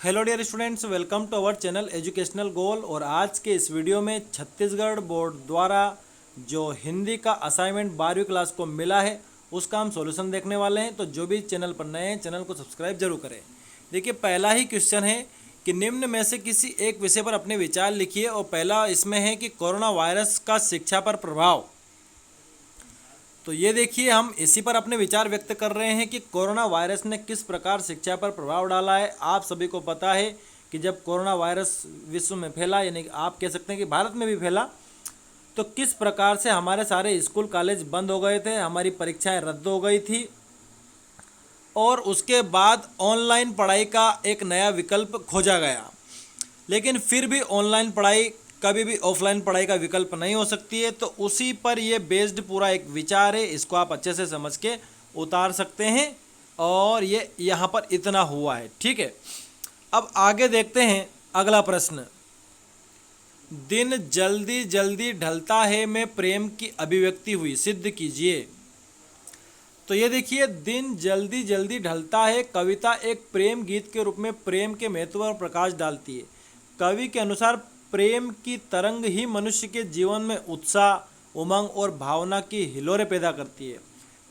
Hello dear students, welcome to our channel educational goal. और आज के इस वीडियो में छत्तीसगढ़ बोर्ड द्वारा जो हिंदी का असाइनमेंट 12वीं क्लास को मिला है उसका हम सॉल्यूशन देखने वाले हैं। तो जो भी चैनल पर नए हैं चैनल को सब्सक्राइब जरूर करें। देखिए, पहला ही क्वेश्चन है कि निम्न में से किसी एक विषय पर अपने विचार लिखिए। और पहला इसमें है कि कोरोना वायरस का शिक्षा पर प्रभाव। तो ये देखिए, हम इसी पर अपने विचार व्यक्त कर रहे हैं कि कोरोना वायरस ने किस प्रकार शिक्षा पर प्रभाव डाला है। आप सभी को पता है कि जब कोरोना वायरस विश्व में फैला, यानी आप कह सकते हैं कि भारत में भी फैला, तो किस प्रकार से हमारे सारे स्कूल कॉलेज बंद हो गए थे, हमारी परीक्षाएं रद्द हो गई थी और उसके बाद ऑनलाइन पढ़ाई का एक नया विकल्प खोजा गया। लेकिन फिर भी ऑनलाइन पढ़ाई कभी भी ऑफलाइन पढ़ाई का विकल्प नहीं हो सकती है। तो उसी पर ये बेस्ड पूरा एक विचार है, इसको आप अच्छे से समझ के उतार सकते हैं। और ये यहाँ पर इतना हुआ है, ठीक है। अब आगे देखते हैं अगला प्रश्न। दिन जल्दी जल्दी ढलता है में प्रेम की अभिव्यक्ति हुई, सिद्ध कीजिए। तो ये देखिए, दिन जल्दी जल्दी ढलता है कविता एक प्रेम गीत के रूप में प्रेम के महत्व पर प्रकाश डालती है। कवि के अनुसार प्रेम की तरंग ही मनुष्य के जीवन में उत्साह, उमंग और भावना की हिलोरें पैदा करती है।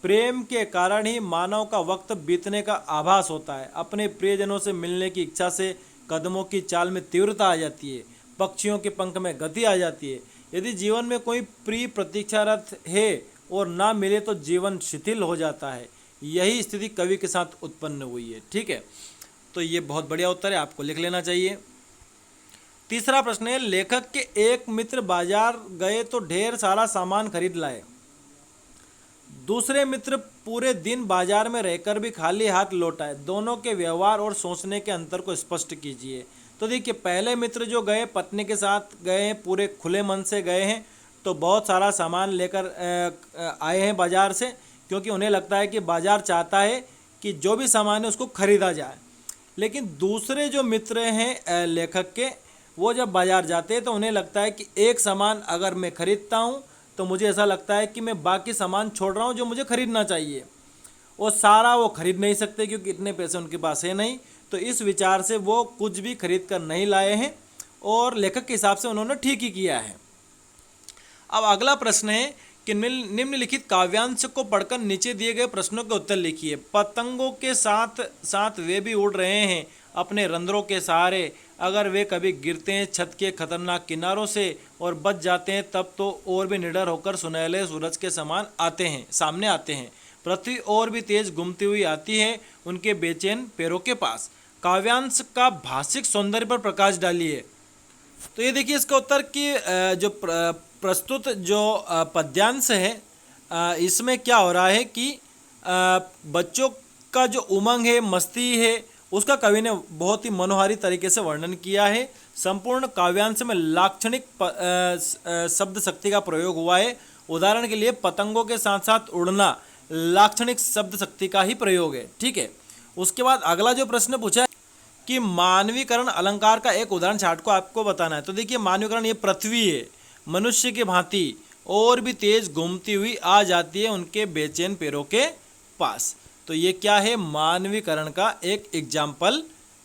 प्रेम के कारण ही मानव का वक्त बीतने का आभास होता है। अपने प्रियजनों से मिलने की इच्छा से कदमों की चाल में तीव्रता आ जाती है, पक्षियों के पंख में गति आ जाती है। यदि जीवन में कोई प्रिय प्रतीक्षारत है और ना मिले तो जीवन शिथिल हो जाता है। यही स्थिति कवि के साथ उत्पन्न हुई है, ठीक है। तो ये बहुत बढ़िया उत्तर है, आपको लिख लेना चाहिए। तीसरा प्रश्न है, लेखक के एक मित्र बाजार गए तो ढेर सारा सामान खरीद लाए। दूसरे मित्र पूरे दिन बाजार में रहकर भी खाली हाथ लौट आए। दोनों के व्यवहार और सोचने के अंतर को स्पष्ट कीजिए। तो देखिए, पहले मित्र जो गए पत्नी के साथ गए हैं, पूरे खुले मन से गए हैं, तो बहुत सारा सामान लेकर आए हैं बाजार से, क्योंकि उन्हें लगता है कि बाजार चाहता है कि जो भी सामान है उसको खरीदा जाए। लेकिन दूसरे जो मित्र हैं लेखक के, वो जब बाजार जाते हैं तो उन्हें लगता है कि एक सामान अगर मैं खरीदता हूँ तो मुझे ऐसा लगता है कि मैं बाकी सामान छोड़ रहा हूँ जो मुझे खरीदना चाहिए। और सारा वो खरीद नहीं सकते क्योंकि इतने पैसे उनके पास है नहीं। तो इस विचार से वो कुछ भी खरीद कर नहीं लाए हैं और लेखक के हिसाब से उन्होंने ठीक ही किया है। अब अगला प्रश्न है कि निम्नलिखित काव्यांश को पढ़कर नीचे दिए गए प्रश्नों के उत्तर लिखिए। पतंगों के साथ साथ वे भी उड़ रहे हैं अपने रंध्रों के सहारे। अगर वे कभी गिरते हैं छत के खतरनाक किनारों से और बच जाते हैं तब तो और भी निडर होकर सुनहले सूरज के समान सामने आते हैं। पृथ्वी और भी तेज घूमती हुई आती है उनके बेचैन पैरों के पास। काव्यांश का भाषिक सौंदर्य पर प्रकाश डालिए। तो ये देखिए, इसका उत्तर कि जो प्रस्तुत जो पद्यांश है, इसमें क्या हो रहा है कि बच्चों का जो उमंग है, मस्ती है, उसका कवि ने बहुत ही मनोहारी तरीके से वर्णन किया है। संपूर्ण काव्यांश में लाक्षणिक शब्द शक्ति का प्रयोग हुआ है। उदाहरण के लिए पतंगों के साथ साथ उड़ना लाक्षणिक शब्द शक्ति का ही प्रयोग है, ठीक है। उसके बाद अगला जो प्रश्न पूछा है कि मानवीकरण अलंकार का एक उदाहरण छाट को आपको बताना है। तो देखिए, मानवीकरण ये पृथ्वी है, मनुष्य की भांति और भी तेज घूमती हुई आ जाती है उनके बेचैन पैरों के पास। तो ये क्या है? मानवीकरण का एक एग्जाम्पल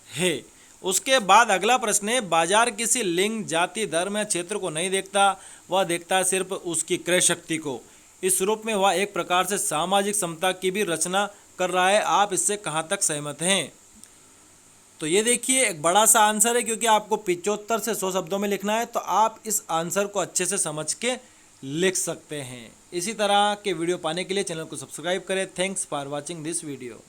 है। उसके बाद अगला प्रश्न है, बाजार किसी लिंग, जाति, धर्म या क्षेत्र को नहीं देखता, वह देखता है सिर्फ उसकी क्रय शक्ति को। इस रूप में वह एक प्रकार से सामाजिक समता की भी रचना कर रहा है। आप इससे कहाँ तक सहमत हैं? तो ये देखिए, एक बड़ा सा आंसर है क्योंकि आपको 75 से 100 शब्दों में लिखना है। तो आप इस आंसर को अच्छे से समझ के लिख सकते हैं। इसी तरह के वीडियो पाने के लिए चैनल को सब्सक्राइब करें। Thanks for watching this video.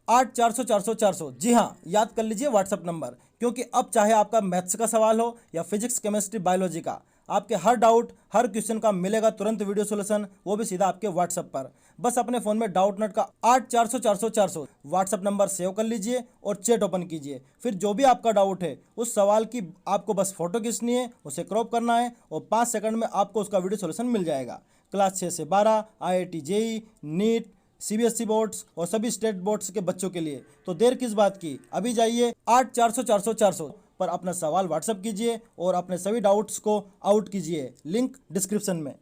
8400 जी हाँ, याद कर लीजिए व्हाट्सअप नंबर, क्योंकि अब चाहे आपका मैथ्स का सवाल हो या फिजिक्स, केमिस्ट्री, बायोलॉजी का, आपके हर डाउट, हर क्वेश्चन का मिलेगा तुरंत वीडियो सोल्यूशन, वो भी सीधा आपके व्हाट्सएप पर। बस अपने फ़ोन में डाउट नट का 8400 व्हाट्सअप नंबर सेव कर लीजिए और चैट ओपन कीजिए। फिर जो भी आपका डाउट है उस सवाल की आपको बस फोटो खींचनी है, उसे क्रॉप करना है और 5 सेकंड में आपको उसका वीडियो सोल्यूशन मिल जाएगा। क्लास 6 से 12, IIT JEE, NEET, CBSE boards और सभी स्टेट बोर्ड्स के बच्चों के लिए। तो देर किस बात की, अभी जाइए 8400 पर अपना सवाल व्हाट्सएप कीजिए और अपने सभी डाउट्स को आउट कीजिए। लिंक डिस्क्रिप्शन में।